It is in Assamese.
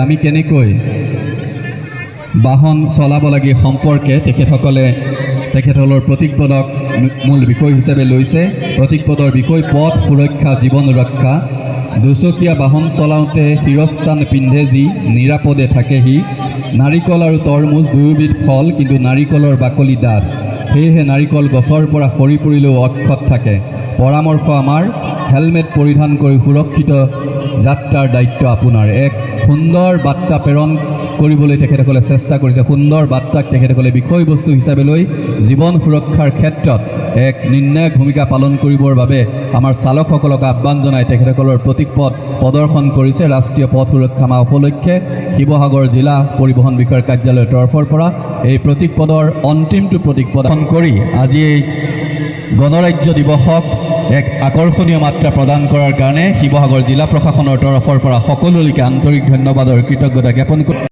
আমি কেনেকৈ বাহন চলাব লাগে সম্পৰ্কে তেখেতসকলৰ প্ৰতীকপদক মূল বিষয় হিচাপে লৈছে। প্ৰতীকপদৰ বিষয় পথ সুৰক্ষা জীৱন ৰক্ষা। দুচকীয়া বাহন চলাওঁতে শিৰস্থান পিন্ধে যি নিৰাপদে থাকে সি। নাৰিকল আৰু তৰমুজ দুয়োবিধ ফল, কিন্তু নাৰিকলৰ বাকলি ডাঠ, সেয়েহে নাৰিকল গছৰ পৰা সৰি পৰিলেও অক্ষত থাকে। পৰামৰ্শ আমাৰ, হেলমেট পৰিধান কৰি সুৰক্ষিত যাত্ৰাৰ দায়িত্ব আপোনাৰ। এক সুন্দৰ বাৰ্তা প্ৰেৰণ কৰিবলৈ তেখেতসকলে চেষ্টা কৰিছে। সুন্দৰ বাৰ্তাক তেখেতসকলে বিষয়বস্তু হিচাপে লৈ জীৱন সুৰক্ষাৰ ক্ষেত্ৰত এক নিৰ্ণায়ক ভূমিকা পালন কৰিবৰ বাবে আমাৰ চালকসকলক আহ্বান জনাই তেখেতসকলৰ প্ৰতীকপদ প্ৰদৰ্শন কৰিছে। ৰাষ্ট্ৰীয় পথ সুৰক্ষা মাহ উপলক্ষে শিৱসাগৰ জিলা পৰিবহণ বিষয়াৰ কাৰ্যালয়ৰ তৰফৰ পৰা এই প্ৰতীকপদৰ অন্তিমটো প্ৰতীক প্ৰদান কৰি আজি এই গণৰাজ্য দিৱসক এক আকৰ্ষণীয় মাত্ৰা প্ৰদান কৰাৰ কাৰণে শিৱসাগৰ জিলা প্ৰশাসনৰ তৰফৰ পৰা সকলোলৈকে আন্তৰিক ধন্যবাদ আৰু কৃতজ্ঞতা জ্ঞাপন কৰি